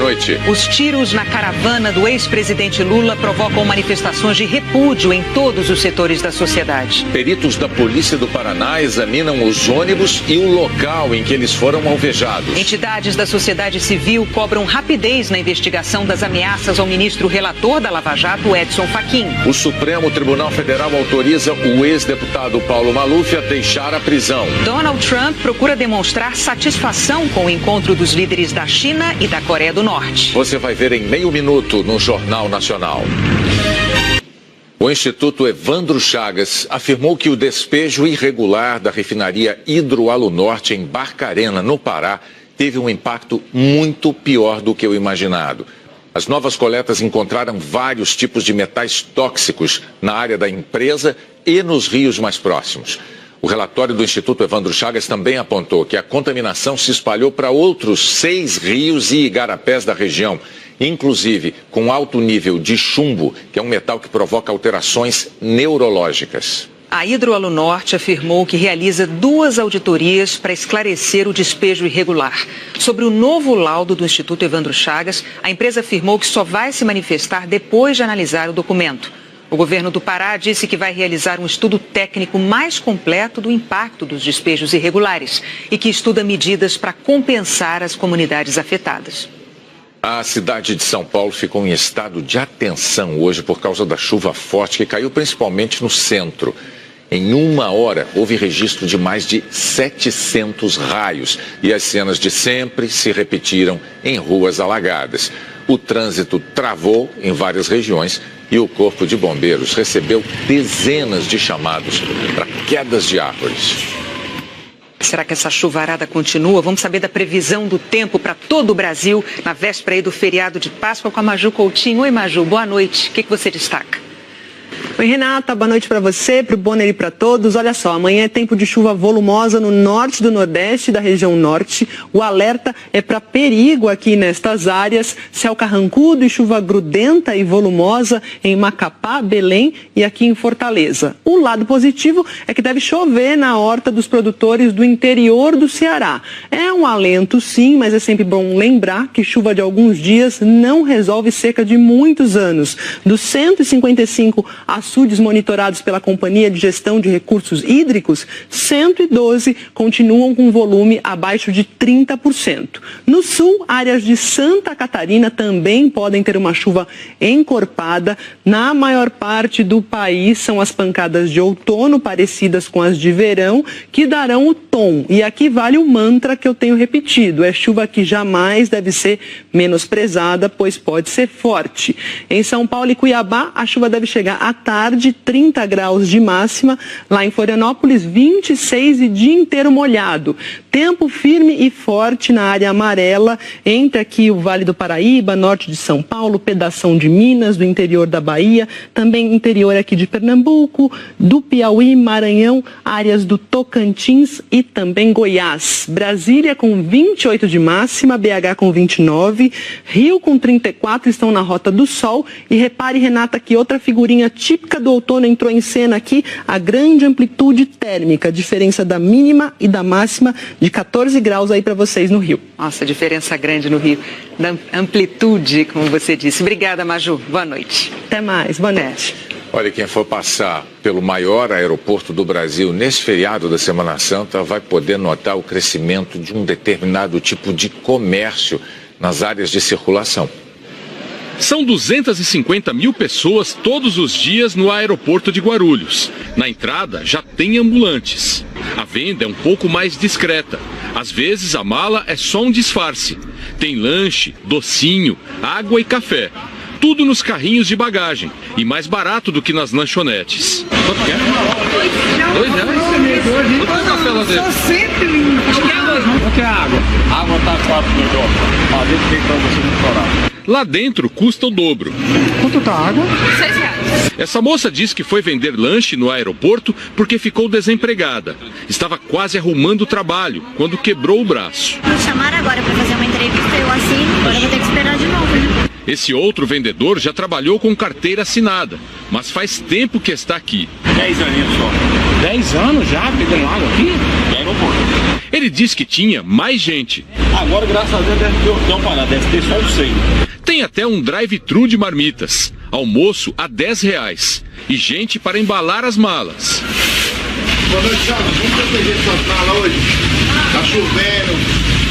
noite. Os tiros na caravana do ex-presidente Lula provocam manifestações de repúdio em todos os setores da sociedade. Peritos da Polícia do Paraná examinam os ônibus e o local em que eles foram alvejados. Entidades da sociedade civil cobram rapidez na investigação das ameaças ao ministro relator da Lava Jato, Edson Fachin. O Supremo Tribunal Federal autoriza o ex-deputado Paulo Maluf a deixar a prisão. Donald Trump procura demonstrar satisfação com o encontro dos líderes da China e da Coreia do Norte. Você vai ver em meio minuto no Jornal Nacional. O Instituto Evandro Chagas afirmou que o despejo irregular da refinaria Hidroalunorte em Barcarena, no Pará, teve um impacto muito pior do que o imaginado. As novas coletas encontraram vários tipos de metais tóxicos na área da empresa e nos rios mais próximos. O relatório do Instituto Evandro Chagas também apontou que a contaminação se espalhou para outros 6 rios e igarapés da região, inclusive com alto nível de chumbo, que é um metal que provoca alterações neurológicas. A Hidroalunorte afirmou que realiza 2 auditorias para esclarecer o despejo irregular. Sobre o novo laudo do Instituto Evandro Chagas, a empresa afirmou que só vai se manifestar depois de analisar o documento. O governo do Pará disse que vai realizar um estudo técnico mais completo do impacto dos despejos irregulares e que estuda medidas para compensar as comunidades afetadas. A cidade de São Paulo ficou em estado de atenção hoje por causa da chuva forte que caiu principalmente no centro. Em 1 hora, houve registro de mais de 700 raios e as cenas de sempre se repetiram em ruas alagadas. O trânsito travou em várias regiões e o Corpo de Bombeiros recebeu dezenas de chamados para quedas de árvores. Será que essa chuvarada continua? Vamos saber da previsão do tempo para todo o Brasil na véspera aí do feriado de Páscoa com a Maju Coutinho. Oi, Maju, boa noite. O que você destaca? Oi, Renata, boa noite para você, para o Bonner e para todos. Olha só, amanhã é tempo de chuva volumosa no norte do Nordeste, da região norte. O alerta é para perigo aqui nestas áreas, céu carrancudo e chuva grudenta e volumosa em Macapá, Belém e aqui em Fortaleza. O lado positivo é que deve chover na horta dos produtores do interior do Ceará. É um alento sim, mas é sempre bom lembrar que chuva de alguns dias não resolve seca de muitos anos. Dos 155 açudes monitorados pela Companhia de Gestão de Recursos Hídricos, 112 continuam com volume abaixo de 30%. No sul, áreas de Santa Catarina também podem ter uma chuva encorpada. Na maior parte do país, são as pancadas de outono parecidas com as de verão que darão o tom. E aqui vale o mantra que eu tenho repetido: é chuva que jamais deve ser menosprezada, pois pode ser forte. Em São Paulo e Cuiabá, a chuva deve chegar à tarde, 30 graus de máxima. Lá em Florianópolis, 26 e dia inteiro molhado. Tempo firme e forte na área amarela, entre aqui o Vale do Paraíba, norte de São Paulo, pedação de Minas, do interior da Bahia, também interior aqui de Pernambuco, do Piauí, Maranhão, áreas do Tocantins e também Goiás. Brasília com 28 de máxima, BH com 29, Rio com 34 estão na Rota do Sol. E repare, Renata, que outra figurinha típica do outono entrou em cena aqui, a grande amplitude térmica, a diferença da mínima e da máxima de 14 graus aí para vocês no Rio. Nossa, diferença grande no Rio, da amplitude, como você disse. Obrigada, Maju. Boa noite. Até mais. Boa noite. Olha, quem for passar pelo maior aeroporto do Brasil nesse feriado da Semana Santa vai poder notar o crescimento de um determinado tipo de comércio nas áreas de circulação. São 250 mil pessoas todos os dias no aeroporto de Guarulhos. Na entrada já tem ambulantes. A venda é um pouco mais discreta. Às vezes a mala é só um disfarce. Tem lanche, docinho, água e café. Tudo nos carrinhos de bagagem e mais barato do que nas lanchonetes. Quanto que é? R$2? Quanto é o café lá dentro? Só sempre lindo. Quanto é a água? A água tá 4 mil dólares. A gente tem pra você não chorar. Lá dentro custa o dobro. Quanto tá a água? R$6. Essa moça disse que foi vender lanche no aeroporto porque ficou desempregada. Estava quase arrumando o trabalho quando quebrou o braço. Me chamaram agora para fazer uma entrevista, eu assino, agora eu vou ter que esperar de novo, né? Esse outro vendedor já trabalhou com carteira assinada, mas faz tempo que está aqui. 10 aninhos só. 10 anos já pegando água aqui? aeroporto. Ele diz que tinha mais gente. Agora, graças a Deus, deve ter só 100. Tem até um drive-thru de marmitas, almoço a R$10 e gente para embalar as malas. Boa noite, Thiago. Vamos proteger suas malas hoje? Tá chovendo,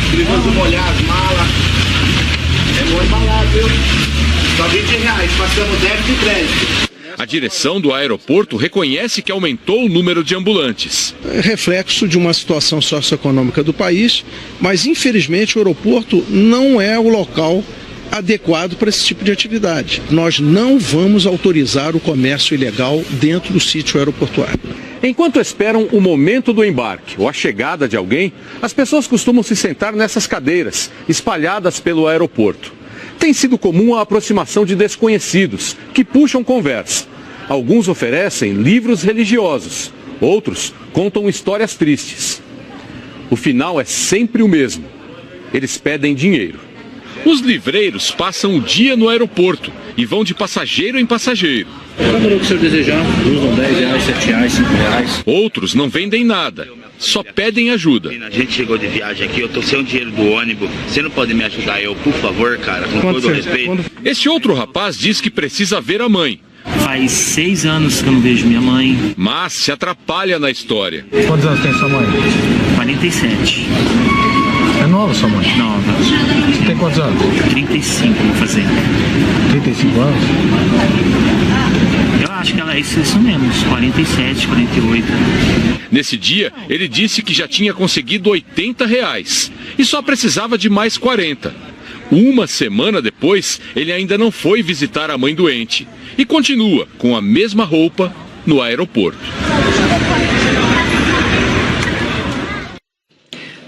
perigoso molhar as malas. É bom embalar, viu? Só R$20, passamos débito e crédito. A direção do aeroporto reconhece que aumentou o número de ambulantes. É reflexo de uma situação socioeconômica do país, mas infelizmente o aeroporto não é o local adequado para esse tipo de atividade. Nós não vamos autorizar o comércio ilegal dentro do sítio aeroportuário. Enquanto esperam o momento do embarque ou a chegada de alguém, as pessoas costumam se sentar nessas cadeiras, espalhadas pelo aeroporto. Tem sido comum a aproximação de desconhecidos, que puxam conversa. Alguns oferecem livros religiosos, outros contam histórias tristes. O final é sempre o mesmo. Eles pedem dinheiro. Os livreiros passam o dia no aeroporto e vão de passageiro em passageiro. Qual número que o senhor desejar? Usam R$10, R$7, R$5. Outros não vendem nada, só pedem ajuda. A gente chegou de viagem aqui, eu tô sem o dinheiro do ônibus. Você não pode me ajudar, por favor, cara, com todo o respeito. Este outro rapaz diz que precisa ver a mãe. Faz 6 anos que eu não vejo minha mãe. Mas se atrapalha na história. Quantos anos tem sua mãe? 47. É nova sua mãe? Nova. Você tem quantos anos? 35, vou fazer. 35 anos? Eu acho que ela é isso mesmo, 47, 48. Nesse dia, ele disse que já tinha conseguido R$80 e só precisava de mais 40. Uma semana depois, ele ainda não foi visitar a mãe doente e continua com a mesma roupa no aeroporto.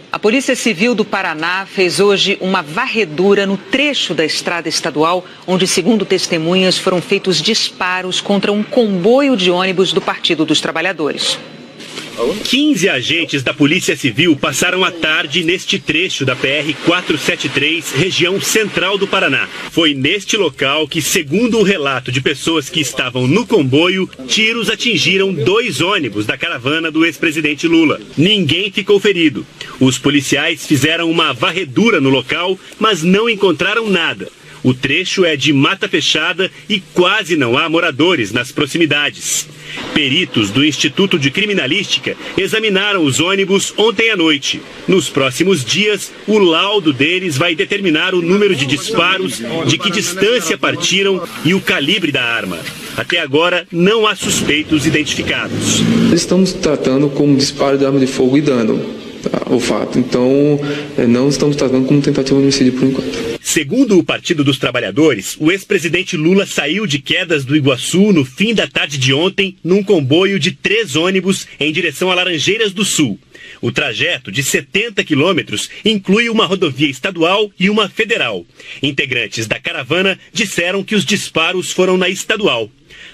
A Polícia Civil do Paraná fez hoje uma varredura no trecho da estrada estadual, onde, segundo testemunhas, foram feitos disparos contra um comboio de ônibus do Partido dos Trabalhadores. 15 agentes da Polícia Civil passaram a tarde neste trecho da PR-473, região central do Paraná. Foi neste local que, segundo o relato de pessoas que estavam no comboio, tiros atingiram 2 ônibus da caravana do ex-presidente Lula. Ninguém ficou ferido. Os policiais fizeram uma varredura no local, mas não encontraram nada. O trecho é de mata fechada e quase não há moradores nas proximidades. Peritos do Instituto de Criminalística examinaram os ônibus ontem à noite. Nos próximos dias, o laudo deles vai determinar o número de disparos, de que distância partiram e o calibre da arma. Até agora, não há suspeitos identificados. Estamos tratando como disparo de arma de fogo e dano. O fato. Então, não estamos tratando como tentativa de homicídio por enquanto. Segundo o Partido dos Trabalhadores, o ex-presidente Lula saiu de Quedas do Iguaçu no fim da tarde de ontem num comboio de 3 ônibus em direção a Laranjeiras do Sul. O trajeto, de 70 quilômetros, inclui uma rodovia estadual e uma federal. Integrantes da caravana disseram que os disparos foram na estadual.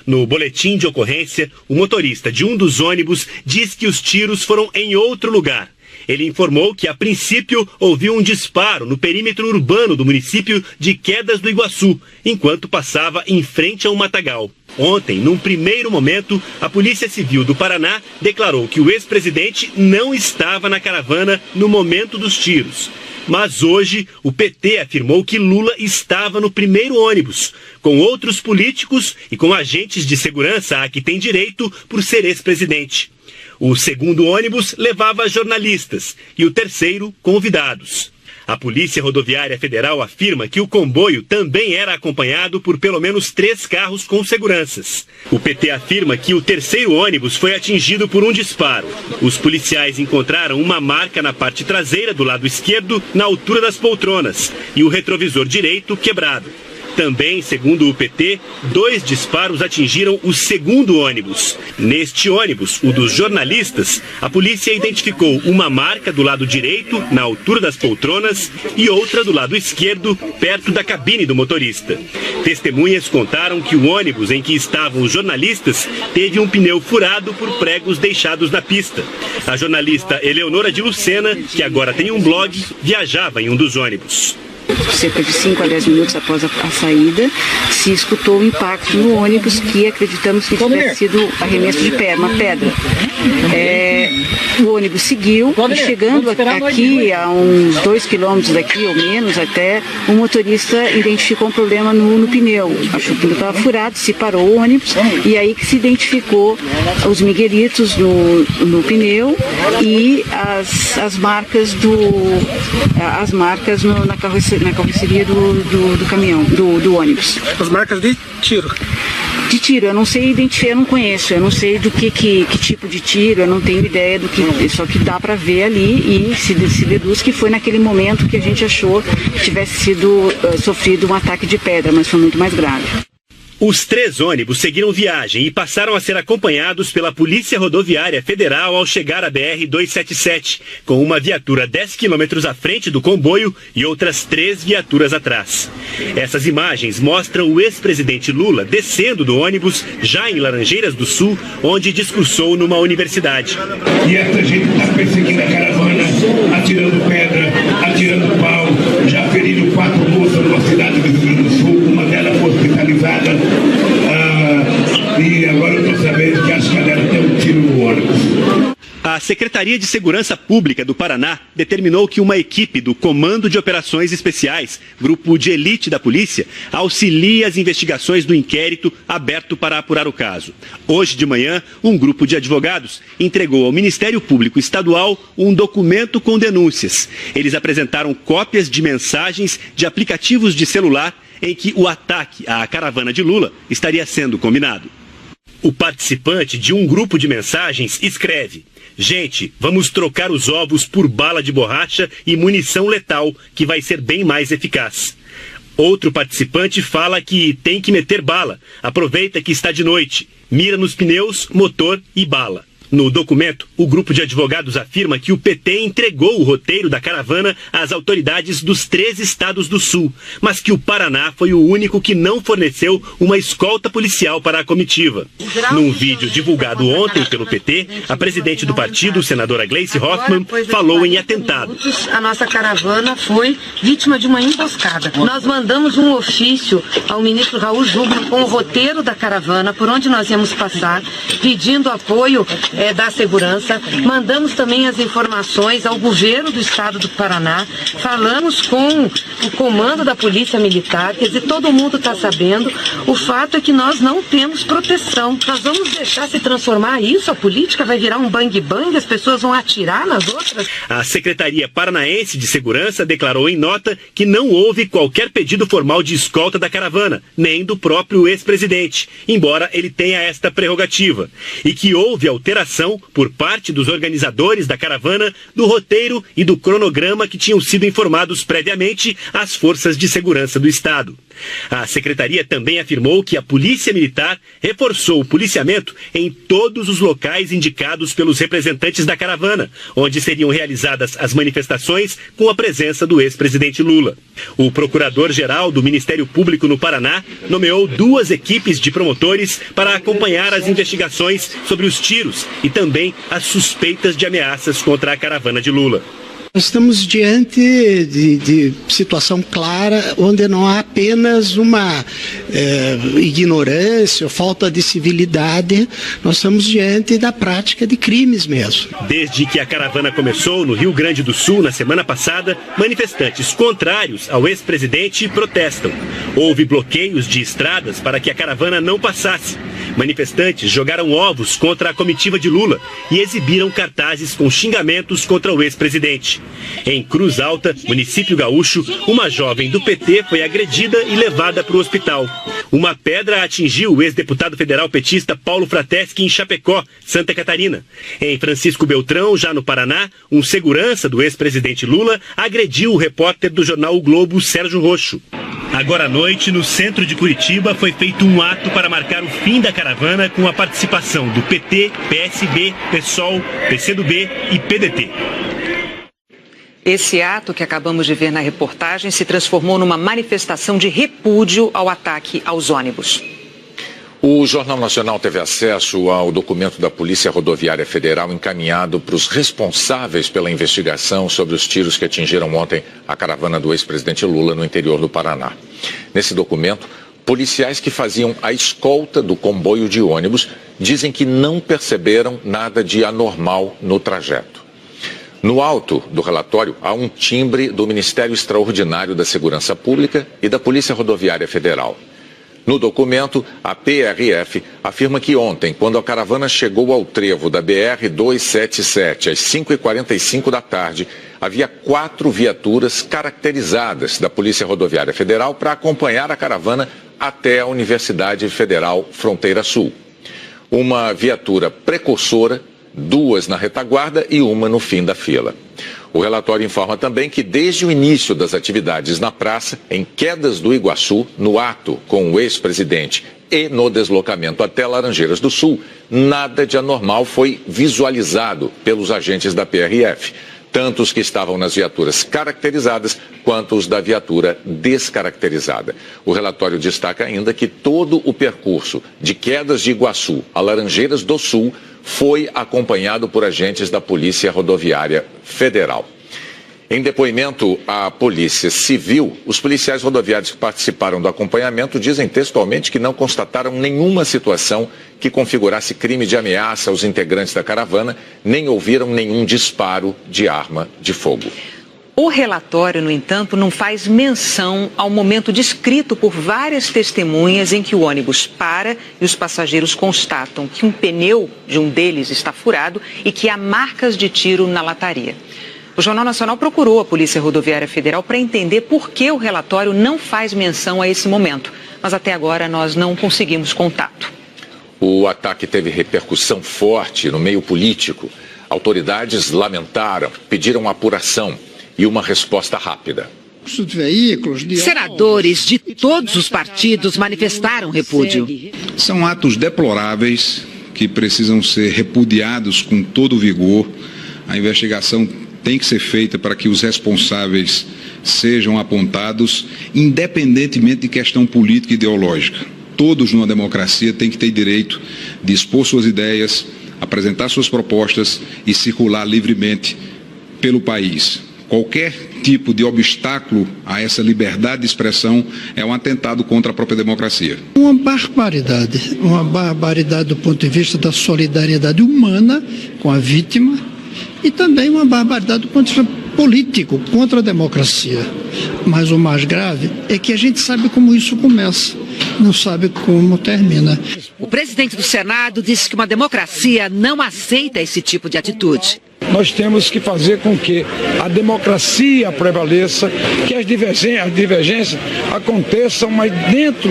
No boletim de ocorrência, o motorista de um dos ônibus diz que os tiros foram em outro lugar. Ele informou que, a princípio, ouviu um disparo no perímetro urbano do município de Quedas do Iguaçu, enquanto passava em frente a um matagal. Ontem, num primeiro momento, a Polícia Civil do Paraná declarou que o ex-presidente não estava na caravana no momento dos tiros. Mas hoje, o PT afirmou que Lula estava no primeiro ônibus, com outros políticos e com agentes de segurança a que tem direito por ser ex-presidente. O segundo ônibus levava jornalistas e o terceiro, convidados. A Polícia Rodoviária Federal afirma que o comboio também era acompanhado por pelo menos 3 carros com seguranças. O PT afirma que o terceiro ônibus foi atingido por um disparo. Os policiais encontraram uma marca na parte traseira do lado esquerdo, na altura das poltronas, e o retrovisor direito quebrado. Também, segundo o PT, 2 disparos atingiram o segundo ônibus. Neste ônibus, o dos jornalistas, a polícia identificou uma marca do lado direito, na altura das poltronas, e outra do lado esquerdo, perto da cabine do motorista. Testemunhas contaram que o ônibus em que estavam os jornalistas teve um pneu furado por pregos deixados na pista. A jornalista Eleonora de Lucena, que agora tem um blog, viajava em um dos ônibus. Cerca de 5 a 10 minutos após a saída, se escutou o impacto no ônibus, que acreditamos que tivesse sido arremesso de uma pedra. O ônibus seguiu e, chegando aqui, a uns 2 quilômetros daqui ou menos até, o motorista identificou um problema no pneu. Achou que o pneu estava furado, se parou o ônibus e aí que se identificou os miguelitos no pneu e as marcas na carroceria do caminhão, do ônibus. As marcas de tiro? De tiro, eu não sei identificar, eu não conheço, eu não sei do que tipo de tiro, eu não tenho ideia do que, só que dá para ver ali e se deduz que foi naquele momento que a gente achou que tivesse sofrido um ataque de pedra, mas foi muito mais grave. Os 3 ônibus seguiram viagem e passaram a ser acompanhados pela Polícia Rodoviária Federal ao chegar à BR-277, com uma viatura 10 quilômetros à frente do comboio e outras 3 viaturas atrás. Essas imagens mostram o ex-presidente Lula descendo do ônibus, já em Laranjeiras do Sul, onde discursou numa universidade. E essa gente está perseguindo a caravana, atirando pedra, atirando pau, já feriram 4 moças numa cidade do Rio Grande do Sul, uma delas foi hospitalizada. E agora eu estou sabendo que as cadelas têm um tiro no ônibus. A Secretaria de Segurança Pública do Paraná determinou que uma equipe do Comando de Operações Especiais, grupo de elite da polícia, auxilie as investigações do inquérito aberto para apurar o caso. Hoje de manhã, um grupo de advogados entregou ao Ministério Público Estadual um documento com denúncias. Eles apresentaram cópias de mensagens de aplicativos de celular em que o ataque à caravana de Lula estaria sendo combinado. O participante de um grupo de mensagens escreve: gente, vamos trocar os ovos por bala de borracha e munição letal, que vai ser bem mais eficaz. Outro participante fala que tem que meter bala, aproveita que está de noite, mira nos pneus, motor e bala. No documento, o grupo de advogados afirma que o PT entregou o roteiro da caravana às autoridades dos 3 estados do Sul, mas que o Paraná foi o único que não forneceu uma escolta policial para a comitiva. Num vídeo divulgado ontem pelo PT, a presidente do partido, senadora Gleice Hoffmann, falou em atentado. A nossa caravana foi vítima de uma emboscada. Nós mandamos um ofício ao ministro Raul Jungmann com o roteiro da caravana, por onde nós íamos passar, pedindo apoio da segurança, mandamos também as informações ao governo do estado do Paraná, falamos com o comando da Polícia Militar, quer dizer, todo mundo está sabendo. O fato é que nós não temos proteção. Nós vamos deixar se transformar isso? A política vai virar um bang-bang? As pessoas vão atirar nas outras? A Secretaria Paranaense de Segurança declarou em nota que não houve qualquer pedido formal de escolta da caravana, nem do próprio ex-presidente, embora ele tenha esta prerrogativa, e que houve alteração por parte dos organizadores da caravana do roteiro e do cronograma que tinham sido informados previamente às forças de segurança do Estado. A secretaria também afirmou que a Polícia Militar reforçou o policiamento em todos os locais indicados pelos representantes da caravana, onde seriam realizadas as manifestações com a presença do ex-presidente Lula. O procurador-geral do Ministério Público no Paraná nomeou 2 equipes de promotores para acompanhar as investigações sobre os tiros e também as suspeitas de ameaças contra a caravana de Lula. Nós estamos diante de situação clara, onde não há apenas uma ignorância ou falta de civilidade, nós estamos diante da prática de crimes mesmo. Desde que a caravana começou no Rio Grande do Sul na semana passada, manifestantes contrários ao ex-presidente protestam. Houve bloqueios de estradas para que a caravana não passasse. Manifestantes jogaram ovos contra a comitiva de Lula e exibiram cartazes com xingamentos contra o ex-presidente. Em Cruz Alta, município gaúcho, uma jovem do PT foi agredida e levada para o hospital. Uma pedra atingiu o ex-deputado federal petista Paulo Frateschi em Chapecó, Santa Catarina. Em Francisco Beltrão, já no Paraná, um segurança do ex-presidente Lula agrediu o repórter do jornal O Globo, Sérgio Roxo. Agora à noite, no centro de Curitiba, foi feito um ato para marcar o fim da caravana com a participação do PT, PSB, PSOL, PCdoB e PDT. Esse ato que acabamos de ver na reportagem se transformou numa manifestação de repúdio ao ataque aos ônibus. O Jornal Nacional teve acesso ao documento da Polícia Rodoviária Federal encaminhado para os responsáveis pela investigação sobre os tiros que atingiram ontem a caravana do ex-presidente Lula no interior do Paraná. Nesse documento, policiais que faziam a escolta do comboio de ônibus dizem que não perceberam nada de anormal no trajeto. No alto do relatório, há um timbre do Ministério Extraordinário da Segurança Pública e da Polícia Rodoviária Federal. No documento, a PRF afirma que ontem, quando a caravana chegou ao trevo da BR-277, às 5h45 da tarde, havia 4 viaturas caracterizadas da Polícia Rodoviária Federal para acompanhar a caravana até a Universidade Federal Fronteira Sul. Uma viatura precursora, 2 na retaguarda e 1 no fim da fila. O relatório informa também que desde o início das atividades na praça, em Quedas do Iguaçu, no ato com o ex-presidente e no deslocamento até Laranjeiras do Sul, nada de anormal foi visualizado pelos agentes da PRF, tanto os que estavam nas viaturas caracterizadas quanto os da viatura descaracterizada. O relatório destaca ainda que todo o percurso de Quedas de Iguaçu a Laranjeiras do Sul foi acompanhado por agentes da Polícia Rodoviária Federal. Em depoimento à Polícia Civil, os policiais rodoviários que participaram do acompanhamento dizem textualmente que não constataram nenhuma situação que configurasse crime de ameaça aos integrantes da caravana, nem ouviram nenhum disparo de arma de fogo. O relatório, no entanto, não faz menção ao momento descrito por várias testemunhas em que o ônibus para e os passageiros constatam que um pneu de um deles está furado e que há marcas de tiro na lataria. O Jornal Nacional procurou a Polícia Rodoviária Federal para entender por que o relatório não faz menção a esse momento, mas até agora nós não conseguimos contato. O ataque teve repercussão forte no meio político. Autoridades lamentaram, pediram apuração e uma resposta rápida. Senadores de todos os partidos manifestaram repúdio. São atos deploráveis que precisam ser repudiados com todo o vigor. A investigação tem que ser feita para que os responsáveis sejam apontados, independentemente de questão política e ideológica. Todos numa democracia têm que ter direito de expor suas ideias, apresentar suas propostas e circular livremente pelo país. Qualquer tipo de obstáculo a essa liberdade de expressão é um atentado contra a própria democracia. Uma barbaridade do ponto de vista da solidariedade humana com a vítima e também uma barbaridade do ponto de vista político contra a democracia. Mas o mais grave é que a gente sabe como isso começa, não sabe como termina. O presidente do Senado disse que uma democracia não aceita esse tipo de atitude. Nós temos que fazer com que a democracia prevaleça, que as divergências aconteçam, mas dentro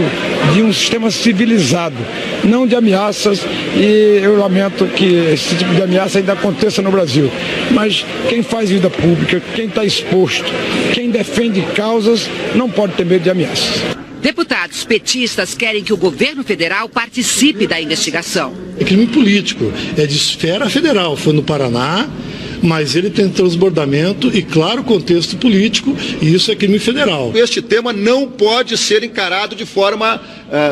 de um sistema civilizado, não de ameaças, e eu lamento que esse tipo de ameaça ainda aconteça no Brasil. Mas quem faz vida pública, quem está exposto, quem defende causas, não pode ter medo de ameaças. Deputados petistas querem que o governo federal participe da investigação. É crime político, é de esfera federal, foi no Paraná, mas ele tem transbordamento e, claro, contexto político, e isso é crime federal. Este tema não pode ser encarado de forma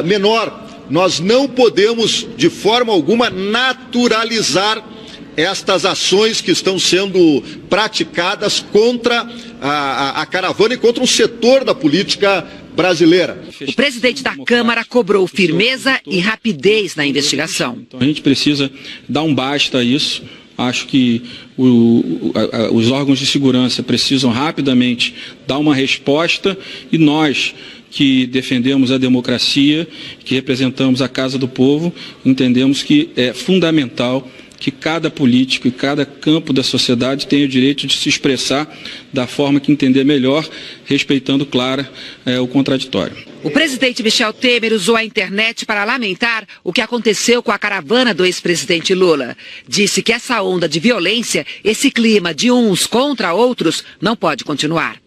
menor. Nós não podemos, de forma alguma, naturalizar estas ações que estão sendo praticadas contra a caravana e contra um setor da política brasileira. O presidente da Câmara cobrou firmeza e rapidez na investigação. Então a gente precisa dar um basta a isso. Acho que os órgãos de segurança precisam rapidamente dar uma resposta e nós, que defendemos a democracia, que representamos a Casa do Povo, entendemos que é fundamental que cada político e cada campo da sociedade tenha o direito de se expressar da forma que entender melhor, respeitando, claro, o contraditório. O presidente Michel Temer usou a internet para lamentar o que aconteceu com a caravana do ex-presidente Lula. Disse que essa onda de violência, esse clima de uns contra outros, não pode continuar.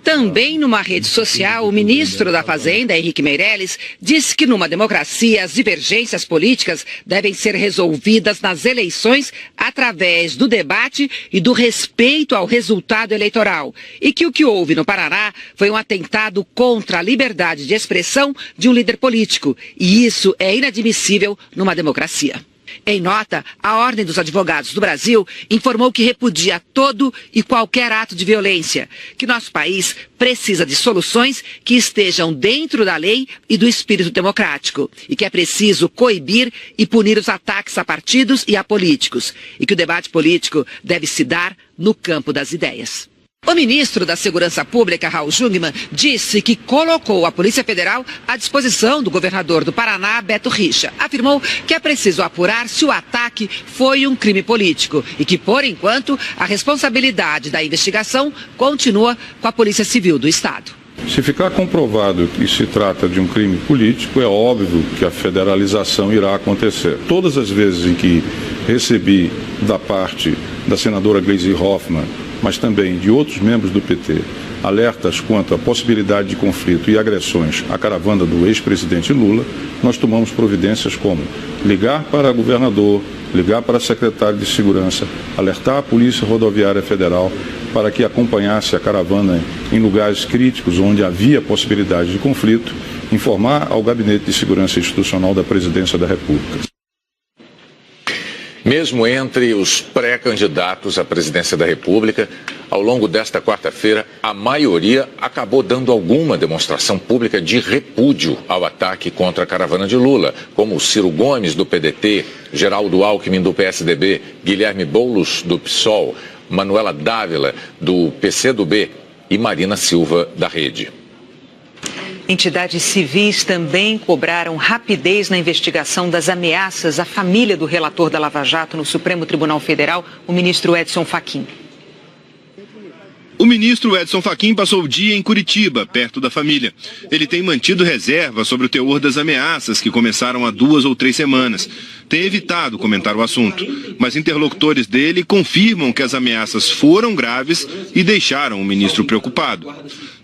Também numa rede social, o ministro da Fazenda, Henrique Meirelles, disse que numa democracia as divergências políticas devem ser resolvidas nas eleições através do debate e do respeito ao resultado eleitoral. E que o que houve no Paraná foi um atentado contra a liberdade de expressão de um líder político. E isso é inadmissível numa democracia. Em nota, a Ordem dos Advogados do Brasil informou que repudia todo e qualquer ato de violência, que nosso país precisa de soluções que estejam dentro da lei e do espírito democrático, e que é preciso coibir e punir os ataques a partidos e a políticos, e que o debate político deve se dar no campo das ideias. O ministro da Segurança Pública, Raul Jungmann, disse que colocou a Polícia Federal à disposição do governador do Paraná, Beto Richa. Afirmou que é preciso apurar se o ataque foi um crime político e que, por enquanto, a responsabilidade da investigação continua com a Polícia Civil do Estado. Se ficar comprovado que se trata de um crime político, é óbvio que a federalização irá acontecer. Todas as vezes em que recebi da parte da senadora Gleisi Hoffmann, mas também de outros membros do PT, alertas quanto à possibilidade de conflito e agressões à caravana do ex-presidente Lula, nós tomamos providências como ligar para o governador, ligar para a secretária de Segurança, alertar a Polícia Rodoviária Federal para que acompanhasse a caravana em lugares críticos onde havia possibilidade de conflito, informar ao Gabinete de Segurança Institucional da Presidência da República. Mesmo entre os pré-candidatos à presidência da República, ao longo desta quarta-feira, a maioria acabou dando alguma demonstração pública de repúdio ao ataque contra a caravana de Lula, como Ciro Gomes, do PDT, Geraldo Alckmin, do PSDB, Guilherme Boulos, do PSOL, Manuela Dávila, do PCdoB e Marina Silva, da Rede. Entidades civis também cobraram rapidez na investigação das ameaças à família do relator da Lava Jato no Supremo Tribunal Federal, o ministro Edson Fachin. O ministro Edson Fachin passou o dia em Curitiba, perto da família. Ele tem mantido reserva sobre o teor das ameaças que começaram há 2 ou 3 semanas. Tem evitado comentar o assunto, mas interlocutores dele confirmam que as ameaças foram graves e deixaram o ministro preocupado.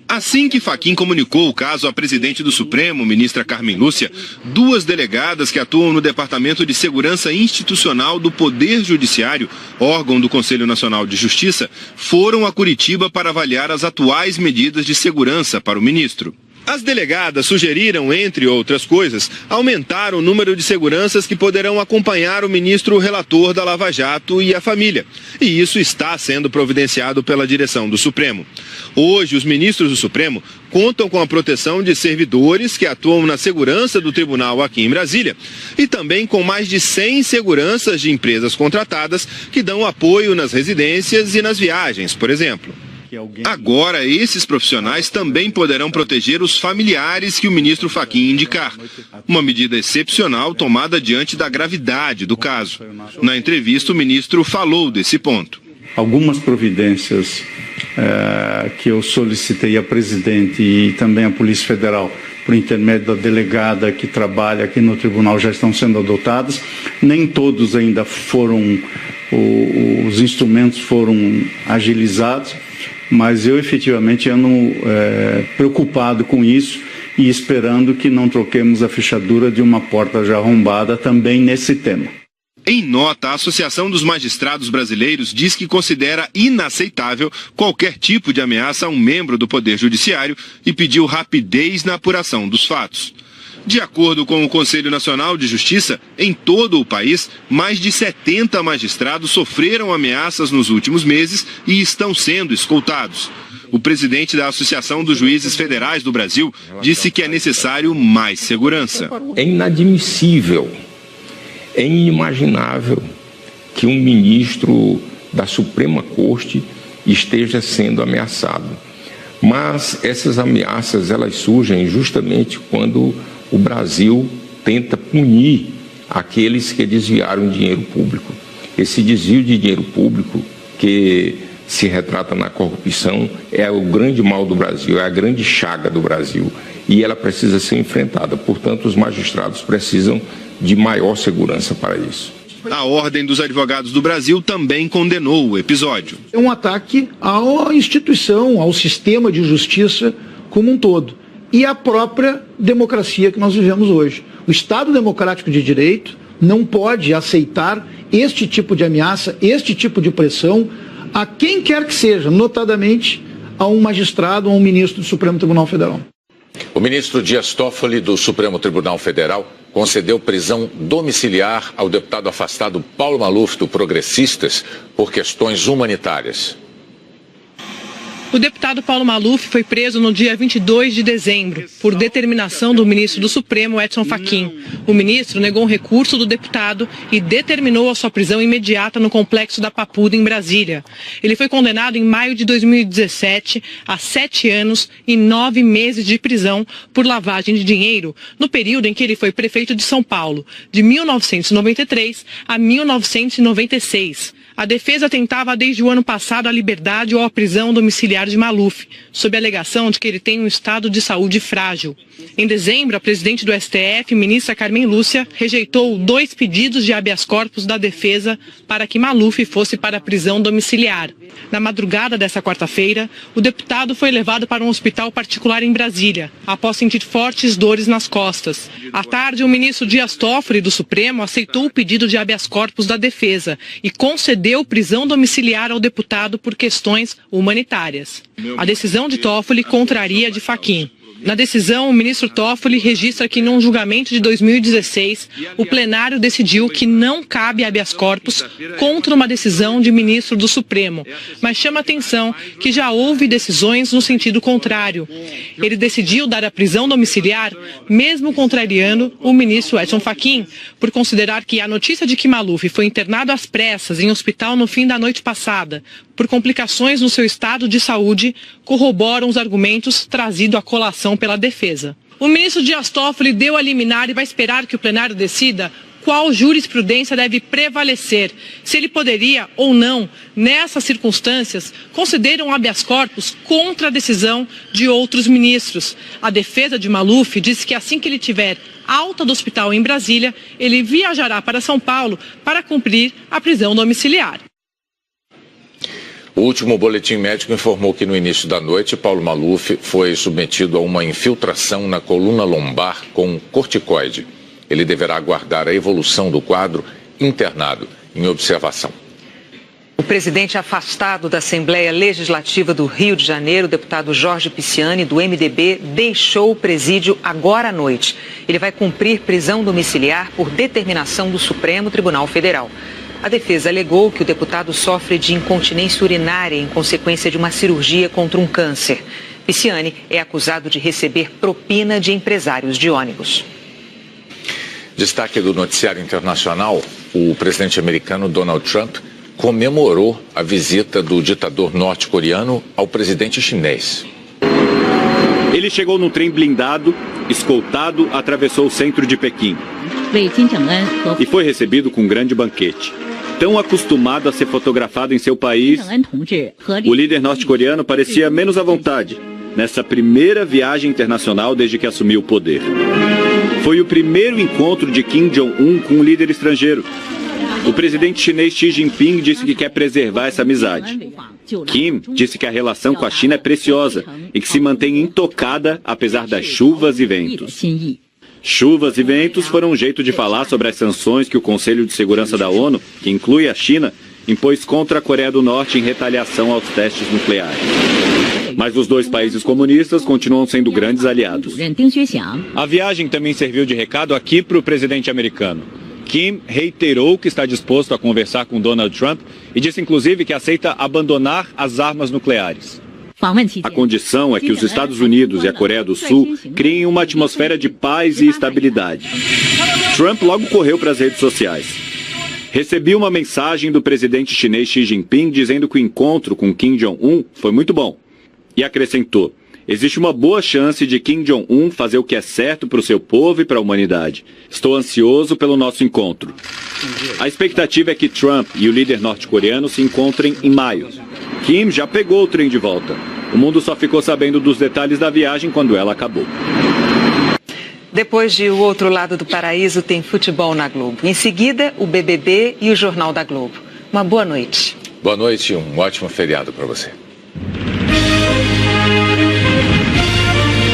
Assim que Fachin comunicou o caso à presidente do Supremo, ministra Carmen Lúcia, 2 delegadas que atuam no Departamento de Segurança Institucional do Poder Judiciário, órgão do Conselho Nacional de Justiça, foram a Curitiba para avaliar as atuais medidas de segurança para o ministro. As delegadas sugeriram, entre outras coisas, aumentar o número de seguranças que poderão acompanhar o ministro relator da Lava Jato e a família. E isso está sendo providenciado pela direção do Supremo. Hoje, os ministros do Supremo contam com a proteção de servidores que atuam na segurança do tribunal aqui em Brasília e também com mais de 100 seguranças de empresas contratadas que dão apoio nas residências e nas viagens, por exemplo. Agora, esses profissionais também poderão proteger os familiares que o ministro Fachin indicar. Uma medida excepcional tomada diante da gravidade do caso. Na entrevista, o ministro falou desse ponto. Algumas providências que eu solicitei à presidente e também à Polícia Federal, por intermédio da delegada que trabalha aqui no tribunal, já estão sendo adotadas. Nem todos ainda foram, os instrumentos foram agilizados, mas eu efetivamente ando preocupado com isso e esperando que não troquemos a fechadura de uma porta já arrombada também nesse tema. Em nota, a Associação dos Magistrados Brasileiros diz que considera inaceitável qualquer tipo de ameaça a um membro do Poder Judiciário e pediu rapidez na apuração dos fatos. De acordo com o Conselho Nacional de Justiça, em todo o país, mais de 70 magistrados sofreram ameaças nos últimos meses e estão sendo escoltados. O presidente da Associação dos Juízes Federais do Brasil disse que é necessário mais segurança. É inadmissível, é inimaginável que um ministro da Suprema Corte esteja sendo ameaçado. Mas essas ameaças, elas surgem justamente quando o Brasil tenta punir aqueles que desviaram dinheiro público. Esse desvio de dinheiro público que se retrata na corrupção é o grande mal do Brasil, é a grande chaga do Brasil e ela precisa ser enfrentada. Portanto, os magistrados precisam de maior segurança para isso. A Ordem dos Advogados do Brasil também condenou o episódio. É um ataque à instituição, ao sistema de justiça como um todo e à própria democracia que nós vivemos hoje. O Estado Democrático de Direito não pode aceitar este tipo de ameaça, este tipo de pressão a quem quer que seja, notadamente a um magistrado ou a um ministro do Supremo Tribunal Federal. O ministro Dias Toffoli, do Supremo Tribunal Federal, concedeu prisão domiciliar ao deputado afastado Paulo Maluf, do Progressistas, por questões humanitárias. O deputado Paulo Maluf foi preso no dia 22 de dezembro, por determinação do ministro do Supremo, Edson Fachin. O ministro negou um recurso do deputado e determinou a sua prisão imediata no complexo da Papuda, em Brasília. Ele foi condenado em maio de 2017 a 7 anos e 9 meses de prisão por lavagem de dinheiro, no período em que ele foi prefeito de São Paulo, de 1993 a 1996. A defesa tentava desde o ano passado a liberdade ou a prisão domiciliar de Maluf, sob a alegação de que ele tem um estado de saúde frágil. Em dezembro, a presidente do STF, ministra Carmen Lúcia, rejeitou 2 pedidos de habeas corpus da defesa para que Maluf fosse para a prisão domiciliar. Na madrugada dessa quarta-feira, o deputado foi levado para um hospital particular em Brasília, após sentir fortes dores nas costas. À tarde, o ministro Dias Toffoli, do Supremo, aceitou o pedido de habeas corpus da defesa e concedeu prisão domiciliar ao deputado por questões humanitárias. A decisão de Toffoli contraria a de Fachin. Na decisão, o ministro Toffoli registra que, num julgamento de 2016, o plenário decidiu que não cabe habeas corpus contra uma decisão de ministro do Supremo, mas chama atenção que já houve decisões no sentido contrário. Ele decidiu dar a prisão domiciliar, mesmo contrariando o ministro Edson Fachin, por considerar que a notícia de que Maluf foi internado às pressas em hospital no fim da noite passada, por complicações no seu estado de saúde, corroboram os argumentos trazidos à colação pela defesa. O ministro Dias Toffoli deu a liminar e vai esperar que o plenário decida qual jurisprudência deve prevalecer, se ele poderia ou não, nessas circunstâncias, conceder um habeas corpus contra a decisão de outros ministros. A defesa de Maluf disse que assim que ele tiver alta do hospital em Brasília, ele viajará para São Paulo para cumprir a prisão domiciliar. O último boletim médico informou que no início da noite, Paulo Maluf foi submetido a uma infiltração na coluna lombar com corticoide. Ele deverá aguardar a evolução do quadro, internado em observação. O presidente afastado da Assembleia Legislativa do Rio de Janeiro, o deputado Jorge Pisciani, do MDB, deixou o presídio agora à noite. Ele vai cumprir prisão domiciliar por determinação do Supremo Tribunal Federal. A defesa alegou que o deputado sofre de incontinência urinária em consequência de uma cirurgia contra um câncer. Pisciani é acusado de receber propina de empresários de ônibus. Destaque do noticiário internacional: o presidente americano Donald Trump comemorou a visita do ditador norte-coreano ao presidente chinês. Ele chegou num trem blindado, escoltado, atravessou o centro de Pequim e foi recebido com um grande banquete. Tão acostumado a ser fotografado em seu país, o líder norte-coreano parecia menos à vontade nessa primeira viagem internacional desde que assumiu o poder. Foi o primeiro encontro de Kim Jong-un com um líder estrangeiro. O presidente chinês Xi Jinping disse que quer preservar essa amizade. Kim disse que a relação com a China é preciosa e que se mantém intocada apesar das chuvas e ventos. Chuvas e ventos foram um jeito de falar sobre as sanções que o Conselho de Segurança da ONU, que inclui a China, impôs contra a Coreia do Norte em retaliação aos testes nucleares. Mas os dois países comunistas continuam sendo grandes aliados. A viagem também serviu de recado aqui para o presidente americano. Kim reiterou que está disposto a conversar com Donald Trump e disse inclusive que aceita abandonar as armas nucleares. A condição é que os Estados Unidos e a Coreia do Sul criem uma atmosfera de paz e estabilidade. Trump logo correu para as redes sociais. Recebi uma mensagem do presidente chinês Xi Jinping dizendo que o encontro com Kim Jong-un foi muito bom. E acrescentou: existe uma boa chance de Kim Jong-un fazer o que é certo para o seu povo e para a humanidade. Estou ansioso pelo nosso encontro. A expectativa é que Trump e o líder norte-coreano se encontrem em maio. Kim já pegou o trem de volta. O mundo só ficou sabendo dos detalhes da viagem quando ela acabou. Depois de O Outro Lado do Paraíso, tem futebol na Globo. Em seguida, o BBB e o Jornal da Globo. Uma boa noite. Boa noite e um ótimo feriado para você.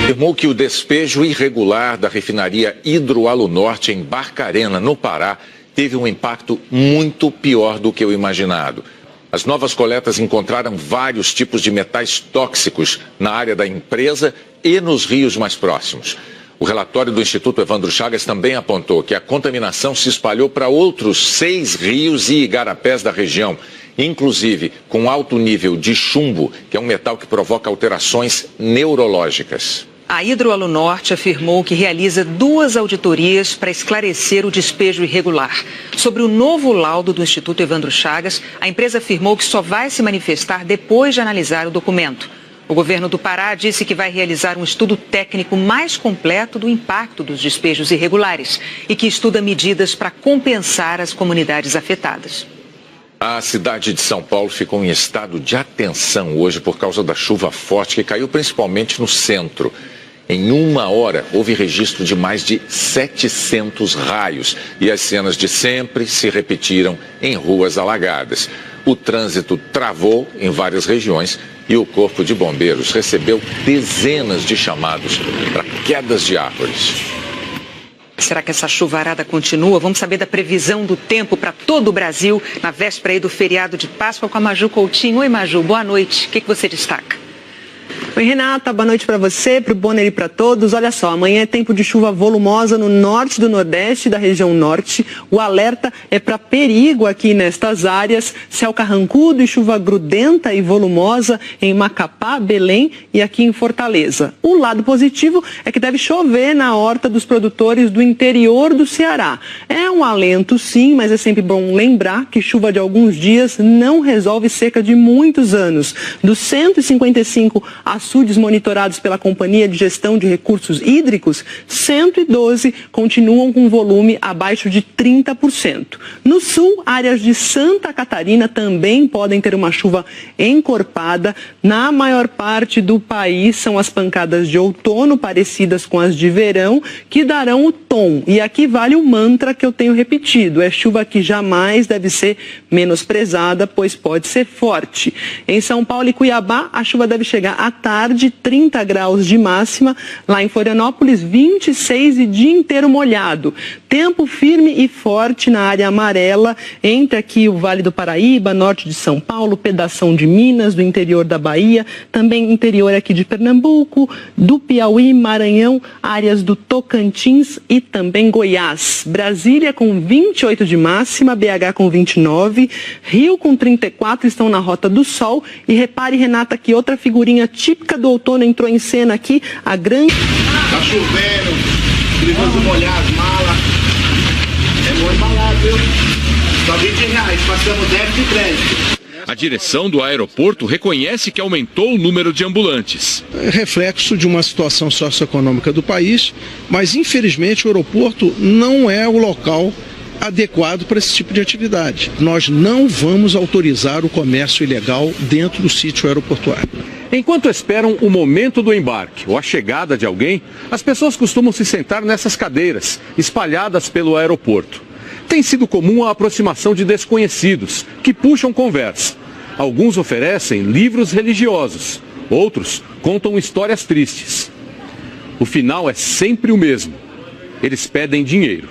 Afirmou que o despejo irregular da refinaria Hidroalunorte em Barcarena, no Pará, teve um impacto muito pior do que o imaginado. As novas coletas encontraram vários tipos de metais tóxicos na área da empresa e nos rios mais próximos. O relatório do Instituto Evandro Chagas também apontou que a contaminação se espalhou para outros 6 rios e igarapés da região, inclusive com alto nível de chumbo, que é um metal que provoca alterações neurológicas. A Hidroalunorte afirmou que realiza 2 auditorias para esclarecer o despejo irregular. Sobre o novo laudo do Instituto Evandro Chagas, a empresa afirmou que só vai se manifestar depois de analisar o documento. O governo do Pará disse que vai realizar um estudo técnico mais completo do impacto dos despejos irregulares e que estuda medidas para compensar as comunidades afetadas. A cidade de São Paulo ficou em estado de atenção hoje por causa da chuva forte que caiu principalmente no centro. Em 1 hora, houve registro de mais de 700 raios e as cenas de sempre se repetiram em ruas alagadas. O trânsito travou em várias regiões e o Corpo de Bombeiros recebeu dezenas de chamados para quedas de árvores. Será que essa chuvarada continua? Vamos saber da previsão do tempo para todo o Brasil na véspera aí do feriado de Páscoa com a Maju Coutinho. Oi, Maju, boa noite. O que você destaca? Oi, Renata, boa noite para você, para o Bonner e para todos. Olha só, amanhã é tempo de chuva volumosa no norte do Nordeste, da região norte. O alerta é para perigo aqui nestas áreas, céu carrancudo e chuva grudenta e volumosa em Macapá, Belém e aqui em Fortaleza. O lado positivo é que deve chover na horta dos produtores do interior do Ceará. É um alento sim, mas é sempre bom lembrar que chuva de alguns dias não resolve seca de muitos anos. Dos 155 açudes monitorados pela Companhia de Gestão de Recursos Hídricos, 112 continuam com volume abaixo de 30%. No sul, áreas de Santa Catarina também podem ter uma chuva encorpada. Na maior parte do país, são as pancadas de outono parecidas com as de verão que darão o tom. E aqui vale o mantra que eu tenho repetido: é chuva que jamais deve ser menosprezada, pois pode ser forte. Em São Paulo e Cuiabá, a chuva deve chegar à tarde, 30 graus de máxima. Lá em Florianópolis, 26 e dia inteiro molhado. Tempo firme e forte na área amarela, entre aqui o Vale do Paraíba, norte de São Paulo, pedação de Minas, do interior da Bahia, também interior aqui de Pernambuco, do Piauí, Maranhão, áreas do Tocantins e também Goiás. Brasília com 28 de máxima, BH com 29, Rio com 34 estão na Rota do Sol. E repare, Renata, que outra figurinha típica do outono entrou em cena aqui, a grande... Tá chovendo, perigoso molhar as malas. É bom embalar, viu? Só R$20, passamos débito e crédito. A direção do aeroporto reconhece que aumentou o número de ambulantes. É reflexo de uma situação socioeconômica do país, mas infelizmente o aeroporto não é o local adequado para esse tipo de atividade. Nós não vamos autorizar o comércio ilegal dentro do sítio aeroportuário. Enquanto esperam o momento do embarque ou a chegada de alguém, as pessoas costumam se sentar nessas cadeiras, espalhadas pelo aeroporto. Tem sido comum a aproximação de desconhecidos, que puxam conversa. Alguns oferecem livros religiosos, outros contam histórias tristes. O final é sempre o mesmo: eles pedem dinheiro.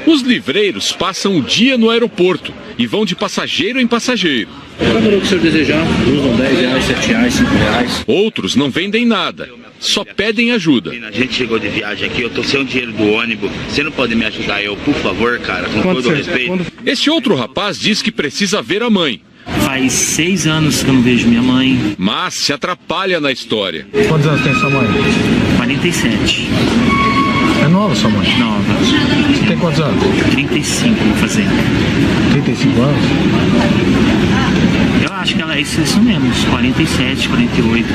Os livreiros passam o dia no aeroporto e vão de passageiro em passageiro. Cada número que o senhor desejar, usam R$10, R$7, R$5. Outros não vendem nada, só pedem ajuda. A gente chegou de viagem aqui, eu tô sem o dinheiro do ônibus. Você não pode me ajudar, por favor, cara, com todo o respeito. Este outro rapaz diz que precisa ver a mãe. Faz 6 anos que eu não vejo minha mãe. Mas se atrapalha na história. Quantos anos tem sua mãe? 47. É nova sua mãe? Nova. Você tem quantos anos? 35, vou fazer. 35 anos? Eu acho que ela é isso mesmo, uns 47, 48.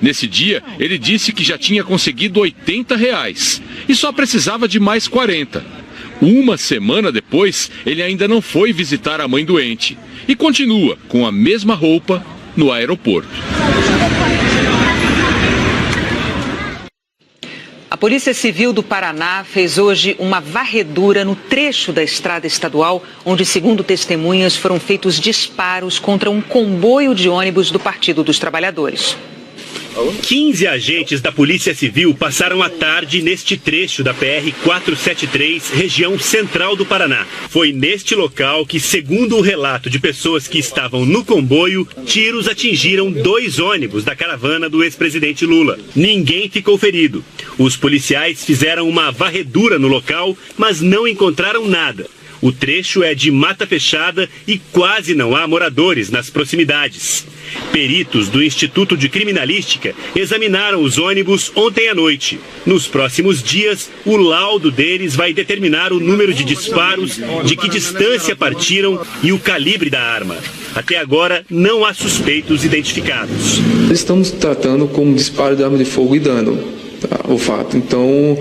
Nesse dia, ele disse que já tinha conseguido R$80 e só precisava de mais 40. Uma semana depois, ele ainda não foi visitar a mãe doente e continua com a mesma roupa no aeroporto. A A Polícia Civil do Paraná fez hoje uma varredura no trecho da estrada estadual, onde, segundo testemunhas, foram feitos disparos contra um comboio de ônibus do Partido dos Trabalhadores. 15 agentes da Polícia Civil passaram a tarde neste trecho da PR-473, região central do Paraná. Foi neste local que, segundo o relato de pessoas que estavam no comboio, tiros atingiram 2 ônibus da caravana do ex-presidente Lula. Ninguém ficou ferido. Os policiais fizeram uma varredura no local, mas não encontraram nada. O trecho é de mata fechada e quase não há moradores nas proximidades. Peritos do Instituto de Criminalística examinaram os ônibus ontem à noite. Nos próximos dias, o laudo deles vai determinar o número de disparos, de que distância partiram e o calibre da arma. Até agora, não há suspeitos identificados. Estamos tratando como disparo de arma de fogo e dano. O fato. Então,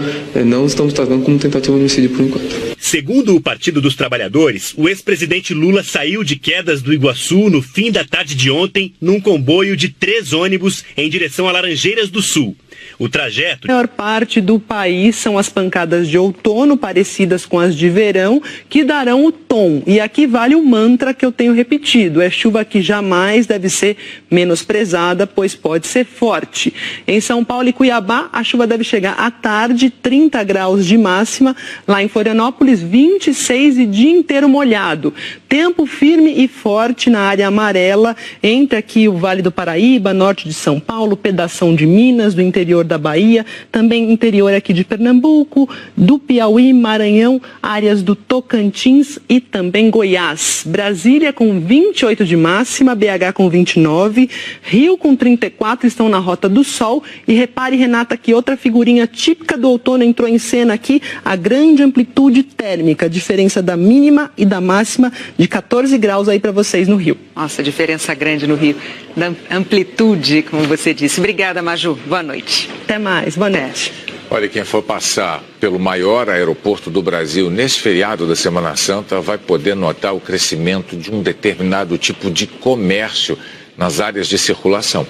não estamos tratando como tentativa de homicídio por enquanto. Segundo o Partido dos Trabalhadores, o ex-presidente Lula saiu de Quedas do Iguaçu no fim da tarde de ontem num comboio de 3 ônibus em direção a Laranjeiras do Sul. O trajeto... A maior parte do país são as pancadas de outono, parecidas com as de verão, que darão o tom. E aqui vale o mantra que eu tenho repetido. É chuva que jamais deve ser menosprezada, pois pode ser forte. Em São Paulo e Cuiabá, a chuva deve chegar à tarde, 30 graus de máxima. Lá em Florianópolis, 26 e dia inteiro molhado. Tempo firme e forte na área amarela, entre aqui o Vale do Paraíba, norte de São Paulo, pedação de Minas, do interior da Bahia, também interior aqui de Pernambuco, do Piauí, Maranhão, áreas do Tocantins e também Goiás. Brasília com 28 de máxima, BH com 29, Rio com 34 estão na Rota do Sol. E repare, Renata, que outra figurinha típica do outono entrou em cena aqui, a grande amplitude térmica, a diferença da mínima e da máxima de 14 graus aí para vocês no Rio. Nossa, diferença grande no Rio, da amplitude, como você disse. Obrigada, Maju. Boa noite. Até mais. Boa noite. Olha, quem for passar pelo maior aeroporto do Brasil nesse feriado da Semana Santa vai poder notar o crescimento de um determinado tipo de comércio nas áreas de circulação.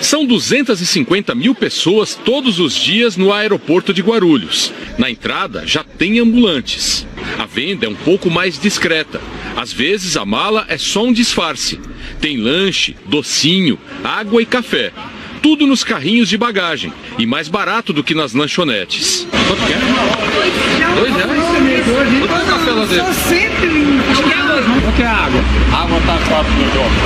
São 250 mil pessoas todos os dias no aeroporto de Guarulhos. Na entrada já tem ambulantes. A venda é um pouco mais discreta. Às vezes a mala é só um disfarce. Tem lanche, docinho, água e café. Tudo nos carrinhos de bagagem e mais barato do que nas lanchonetes. Quanto que é? R$2? Quanto é o café lá dentro? São 120. Quanto que é a água? A água tá 4 mil dólares.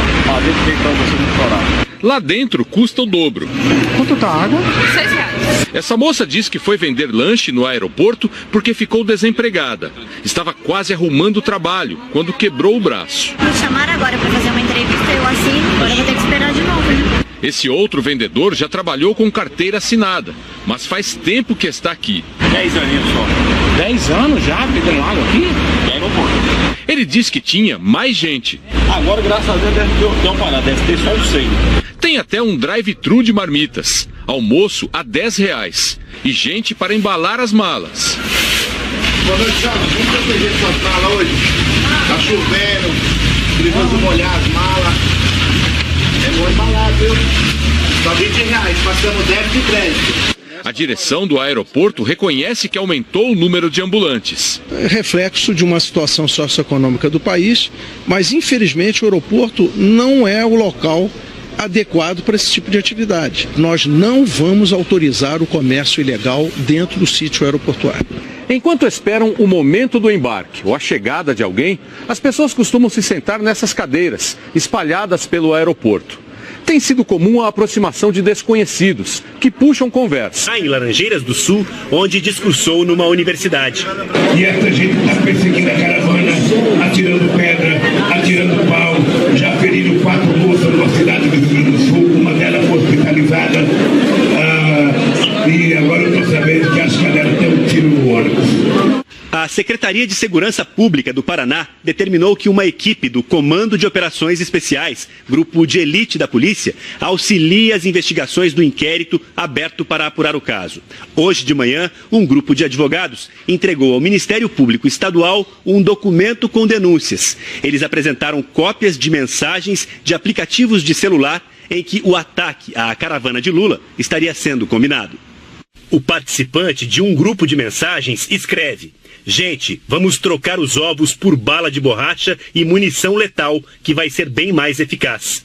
Lá dentro custa o dobro. Quanto tá a água? R$6. Essa moça disse que foi vender lanche no aeroporto porque ficou desempregada. Estava quase arrumando o trabalho quando quebrou o braço. Me chamaram agora para fazer uma entrevista, eu assino, agora eu vou ter que esperar de novo, né? Esse outro vendedor já trabalhou com carteira assinada, mas faz tempo que está aqui. 10 aninhos só. 10 anos já vendendo água aqui? Ele disse que tinha mais gente. Agora, graças a Deus, deve ter só um 100. Tem até um drive-thru de marmitas. Almoço a R$10. E gente para embalar as malas. Boa noite, Thiago. Vamos proteger suas malas hoje? Tá chovendo, perigoso molhar as malas. É bom embalar, viu? Só R$20, passamos débito e crédito. A direção do aeroporto reconhece que aumentou o número de ambulantes. É reflexo de uma situação socioeconômica do país, mas infelizmente o aeroporto não é o local adequado para esse tipo de atividade. Nós não vamos autorizar o comércio ilegal dentro do sítio aeroportuário. Enquanto esperam o momento do embarque ou a chegada de alguém, as pessoas costumam se sentar nessas cadeiras, espalhadas pelo aeroporto. Tem sido comum a aproximação de desconhecidos, que puxam conversa. Em Laranjeiras do Sul, onde discursou numa universidade. E essa gente está perseguindo a caravana, atirando pedra, atirando pau, já feriram 4 moças numa cidade do Rio Grande do Sul, uma delas foi hospitalizada. E agora eu estou sabendo que acho que ela tem um tiro no ônibus. A Secretaria de Segurança Pública do Paraná determinou que uma equipe do Comando de Operações Especiais, grupo de elite da polícia, auxilie as investigações do inquérito aberto para apurar o caso. Hoje de manhã, um grupo de advogados entregou ao Ministério Público Estadual um documento com denúncias. Eles apresentaram cópias de mensagens de aplicativos de celular em que o ataque à caravana de Lula estaria sendo combinado. O participante de um grupo de mensagens escreve: gente, vamos trocar os ovos por bala de borracha e munição letal, que vai ser bem mais eficaz.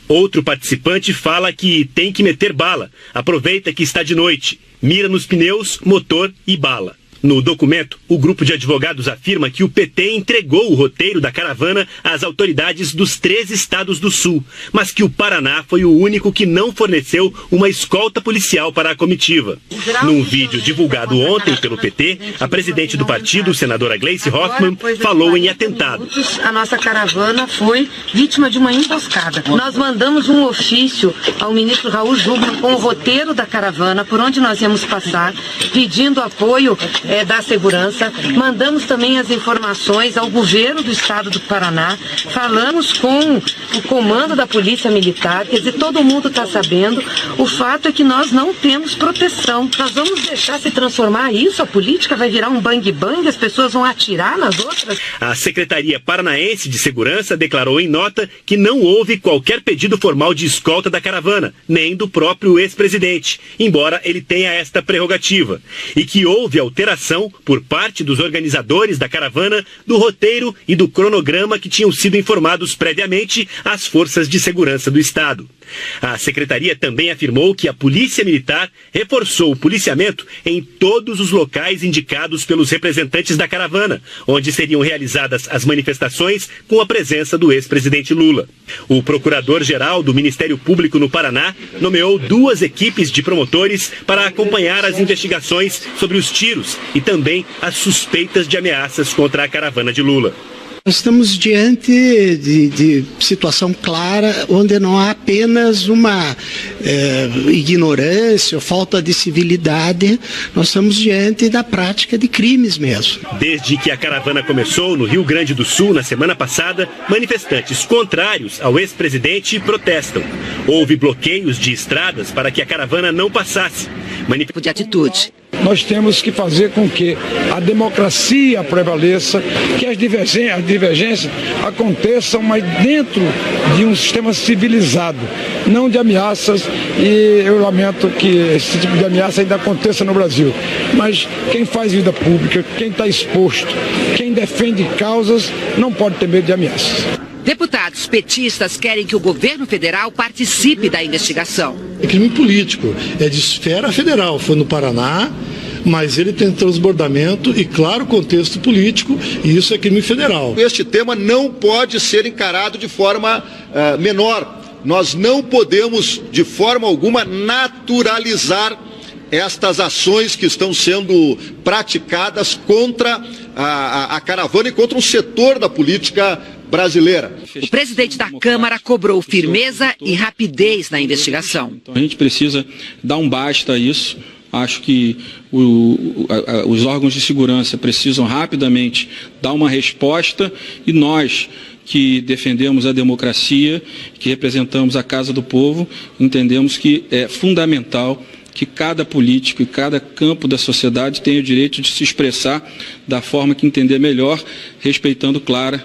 Outro participante fala que tem que meter bala, aproveita que está de noite, mira nos pneus, motor e bala. No documento, o grupo de advogados afirma que o PT entregou o roteiro da caravana às autoridades dos 3 estados do Sul, mas que o Paraná foi o único que não forneceu uma escolta policial para a comitiva. Num vídeo divulgado ontem pelo PT, a presidente do partido, senadora Gleice Hoffmann, falou em atentado. A nossa caravana foi vítima de uma emboscada. Nós mandamos um ofício ao ministro Raul Jungmann com o roteiro da caravana, por onde nós íamos passar, pedindo apoio da segurança, mandamos também as informações ao governo do estado do Paraná, falamos com o comando da Polícia Militar, quer dizer, todo mundo está sabendo. O fato é que nós não temos proteção. Nós vamos deixar se transformar isso? A política vai virar um bang-bang? As pessoas vão atirar nas outras? A Secretaria Paranaense de Segurança declarou em nota que não houve qualquer pedido formal de escolta da caravana, nem do próprio ex-presidente, embora ele tenha esta prerrogativa, e que houve alteração por parte dos organizadores da caravana do roteiro e do cronograma que tinham sido informados previamente às forças de segurança do Estado. A secretaria também afirmou que a Polícia Militar reforçou o policiamento em todos os locais indicados pelos representantes da caravana, onde seriam realizadas as manifestações com a presença do ex-presidente Lula. O procurador-geral do Ministério Público no Paraná nomeou 2 equipes de promotores para acompanhar as investigações sobre os tiros e também as suspeitas de ameaças contra a caravana de Lula. Nós estamos diante de situação clara, onde não há apenas uma ignorância ou falta de civilidade, nós estamos diante da prática de crimes mesmo. Desde que a caravana começou no Rio Grande do Sul na semana passada, manifestantes contrários ao ex-presidente protestam. Houve bloqueios de estradas para que a caravana não passasse. De atitude. Nós temos que fazer com que a democracia prevaleça, que as divergências aconteçam, mas dentro de um sistema civilizado, não de ameaças, e eu lamento que esse tipo de ameaça ainda aconteça no Brasil. Mas quem faz vida pública, quem está exposto, quem defende causas, não pode ter medo de ameaças. Deputados petistas querem que o governo federal participe da investigação. É crime político, é de esfera federal, foi no Paraná, mas ele tem transbordamento e, claro, contexto político, e isso é crime federal. Este tema não pode ser encarado de forma menor. Nós não podemos, de forma alguma, naturalizar estas ações que estão sendo praticadas contra a caravana e contra um setor da política brasileira. O presidente da Câmara cobrou firmeza e rapidez na investigação. Então a gente precisa dar um basta a isso. Acho que os órgãos de segurança precisam rapidamente dar uma resposta e nós, que defendemos a democracia, que representamos a Casa do Povo, entendemos que é fundamental que cada político e cada campo da sociedade tenha o direito de se expressar da forma que entender melhor, respeitando, claro,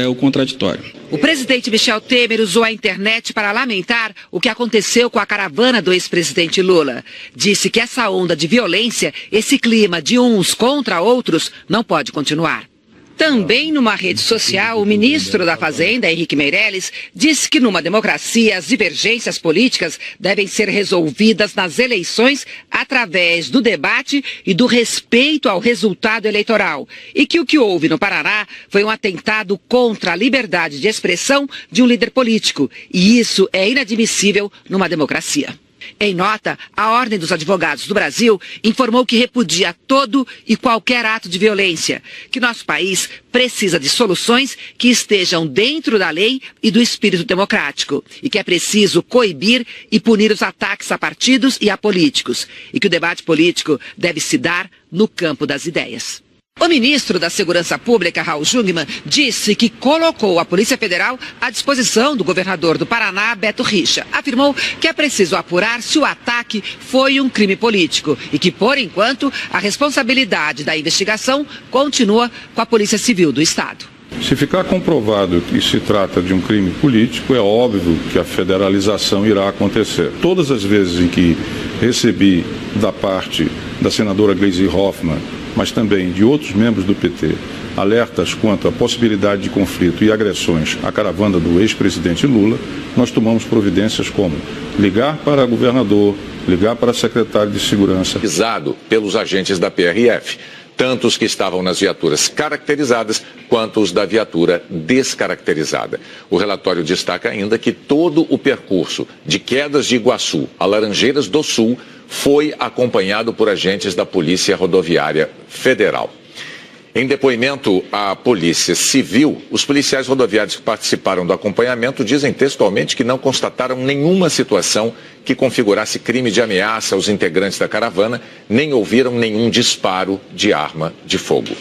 o contraditório. O presidente Michel Temer usou a internet para lamentar o que aconteceu com a caravana do ex-presidente Lula. Disse que essa onda de violência, esse clima de uns contra outros, não pode continuar. Também numa rede social, o ministro da Fazenda, Henrique Meirelles, disse que numa democracia as divergências políticas devem ser resolvidas nas eleições através do debate e do respeito ao resultado eleitoral. E que o que houve no Paraná foi um atentado contra a liberdade de expressão de um líder político. E isso é inadmissível numa democracia. Em nota, a Ordem dos Advogados do Brasil informou que repudia todo e qualquer ato de violência, que nosso país precisa de soluções que estejam dentro da lei e do espírito democrático, e que é preciso coibir e punir os ataques a partidos e a políticos, e que o debate político deve se dar no campo das ideias. O ministro da Segurança Pública, Raul Jungmann, disse que colocou a Polícia Federal à disposição do governador do Paraná, Beto Richa. Afirmou que é preciso apurar se o ataque foi um crime político e que, por enquanto, a responsabilidade da investigação continua com a Polícia Civil do Estado. Se ficar comprovado que se trata de um crime político, é óbvio que a federalização irá acontecer. Todas as vezes em que recebi da parte da senadora Gleisi Hoffmann, mas também de outros membros do PT, alertas quanto à possibilidade de conflito e agressões à caravana do ex-presidente Lula, nós tomamos providências como ligar para o governador, ligar para a secretária de Segurança. Pisado pelos agentes da PRF, tanto os que estavam nas viaturas caracterizadas quanto os da viatura descaracterizada. O relatório destaca ainda que todo o percurso de Quedas de Iguaçu a Laranjeiras do Sul foi acompanhado por agentes da Polícia Rodoviária Federal. Em depoimento à Polícia Civil, os policiais rodoviários que participaram do acompanhamento dizem textualmente que não constataram nenhuma situação que configurasse crime de ameaça aos integrantes da caravana, nem ouviram nenhum disparo de arma de fogo.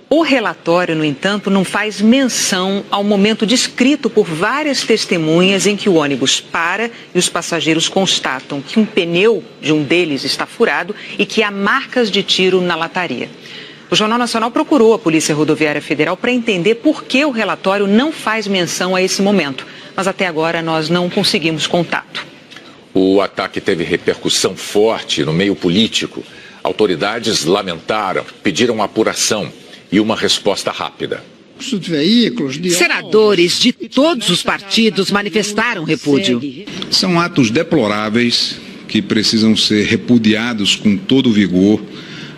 O relatório, no entanto, não faz menção ao momento descrito por várias testemunhas em que o ônibus para e os passageiros constatam que um pneu de um deles está furado e que há marcas de tiro na lataria. O Jornal Nacional procurou a Polícia Rodoviária Federal para entender por que o relatório não faz menção a esse momento, mas até agora nós não conseguimos contato. O ataque teve repercussão forte no meio político. Autoridades lamentaram, pediram apuração e uma resposta rápida. Senadores de todos os partidos manifestaram repúdio. São atos deploráveis que precisam ser repudiados com todo o vigor.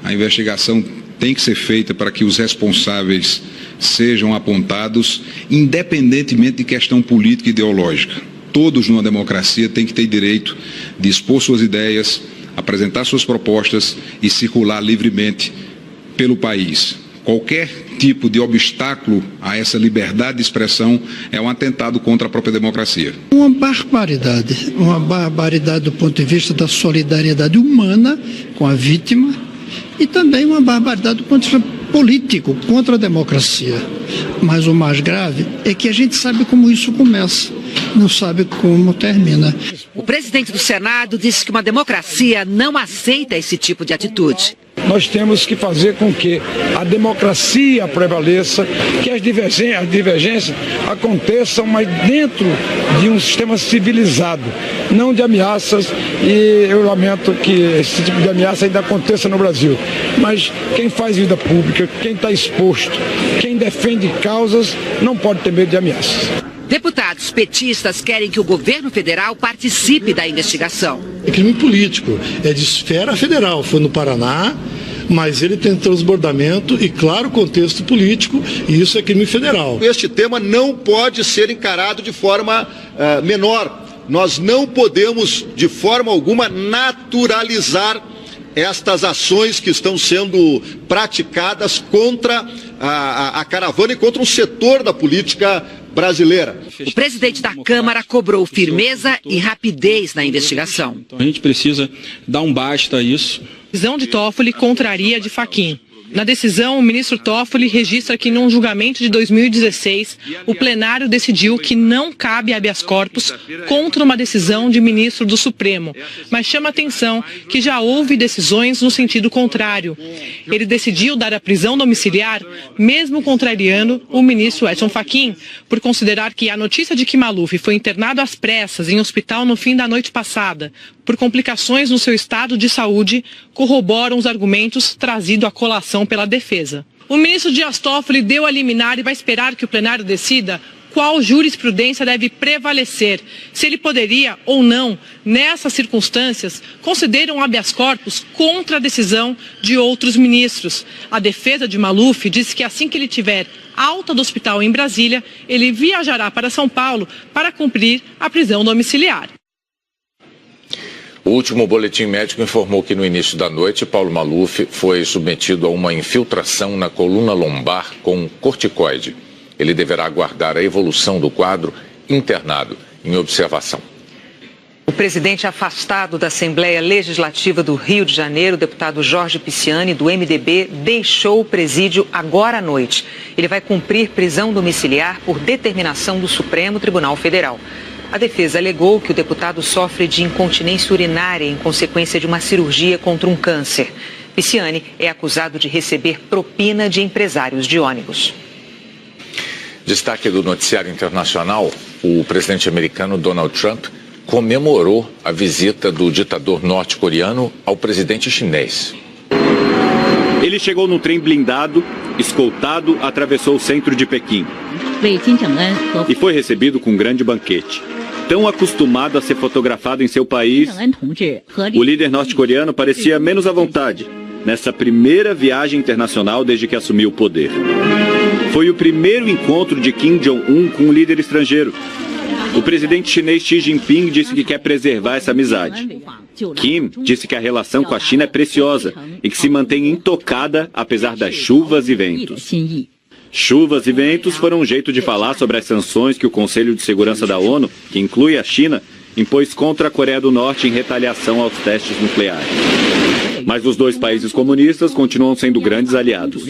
A investigação tem que ser feita para que os responsáveis sejam apontados, independentemente de questão política e ideológica. Todos numa democracia têm que ter direito de expor suas ideias, apresentar suas propostas e circular livremente pelo país. Qualquer tipo de obstáculo a essa liberdade de expressão é um atentado contra a própria democracia. Uma barbaridade do ponto de vista da solidariedade humana com a vítima, e também uma barbaridade do ponto de vista político contra a democracia. Mas o mais grave é que a gente sabe como isso começa, não sabe como termina. O presidente do Senado disse que uma democracia não aceita esse tipo de atitude. Nós temos que fazer com que a democracia prevaleça, que as divergências aconteçam, mas dentro de um sistema civilizado, não de ameaças, e eu lamento que esse tipo de ameaça ainda aconteça no Brasil. Mas quem faz vida pública, quem está exposto, quem defende causas, não pode ter medo de ameaças. Deputados petistas querem que o governo federal participe da investigação. É crime político, é de esfera federal, foi no Paraná, mas ele tem transbordamento e, claro, contexto político, e isso é crime federal. Este tema não pode ser encarado de forma menor. Nós não podemos, de forma alguma, naturalizar estas ações que estão sendo praticadas contra a caravana e contra um setor da política brasileira. O presidente da Câmara cobrou firmeza e rapidez na investigação. Então a gente precisa dar um basta a isso. A decisão de Toffoli contraria a de Fachin. Na decisão, o ministro Toffoli registra que, num julgamento de 2016, o plenário decidiu que não cabe habeas corpus contra uma decisão de ministro do Supremo, mas chama atenção que já houve decisões no sentido contrário. Ele decidiu dar a prisão domiciliar, mesmo contrariando o ministro Edson Fachin, por considerar que a notícia de que Maluf foi internado às pressas em hospital no fim da noite passada, por complicações no seu estado de saúde, corroboram os argumentos trazidos à colação pela defesa. O ministro Dias Toffoli deu a liminar e vai esperar que o plenário decida qual jurisprudência deve prevalecer, se ele poderia ou não, nessas circunstâncias, conceder um habeas corpus contra a decisão de outros ministros. A defesa de Maluf disse que assim que ele tiver alta do hospital em Brasília, ele viajará para São Paulo para cumprir a prisão domiciliar. O último boletim médico informou que no início da noite, Paulo Maluf foi submetido a uma infiltração na coluna lombar com corticoide. Ele deverá aguardar a evolução do quadro, internado em observação. O presidente afastado da Assembleia Legislativa do Rio de Janeiro, o deputado Jorge Pisciani, do MDB, deixou o presídio agora à noite. Ele vai cumprir prisão domiciliar por determinação do Supremo Tribunal Federal. A defesa alegou que o deputado sofre de incontinência urinária em consequência de uma cirurgia contra um câncer. Pisciani é acusado de receber propina de empresários de ônibus. Destaque do noticiário internacional: o presidente americano Donald Trump comemorou a visita do ditador norte-coreano ao presidente chinês. Ele chegou num trem blindado, escoltado, atravessou o centro de Pequim e foi recebido com um grande banquete. Tão acostumado a ser fotografado em seu país, o líder norte-coreano parecia menos à vontade nessa primeira viagem internacional desde que assumiu o poder. Foi o primeiro encontro de Kim Jong-un com um líder estrangeiro. O presidente chinês Xi Jinping disse que quer preservar essa amizade. Kim disse que a relação com a China é preciosa e que se mantém intocada apesar das chuvas e ventos. Chuvas e ventos foram um jeito de falar sobre as sanções que o Conselho de Segurança da ONU, que inclui a China, impôs contra a Coreia do Norte em retaliação aos testes nucleares. Mas os dois países comunistas continuam sendo grandes aliados.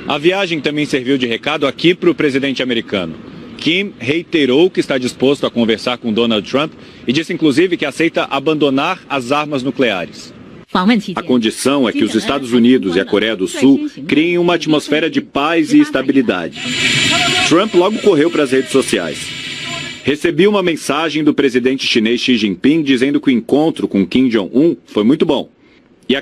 A viagem também serviu de recado aqui para o presidente americano. Kim reiterou que está disposto a conversar com Donald Trump e disse inclusive que aceita abandonar as armas nucleares. A condição é que os Estados Unidos e a Coreia do Sul criem uma atmosfera de paz e estabilidade. Trump logo correu para as redes sociais. Recebi uma mensagem do presidente chinês Xi Jinping dizendo que o encontro com Kim Jong-un foi muito bom. E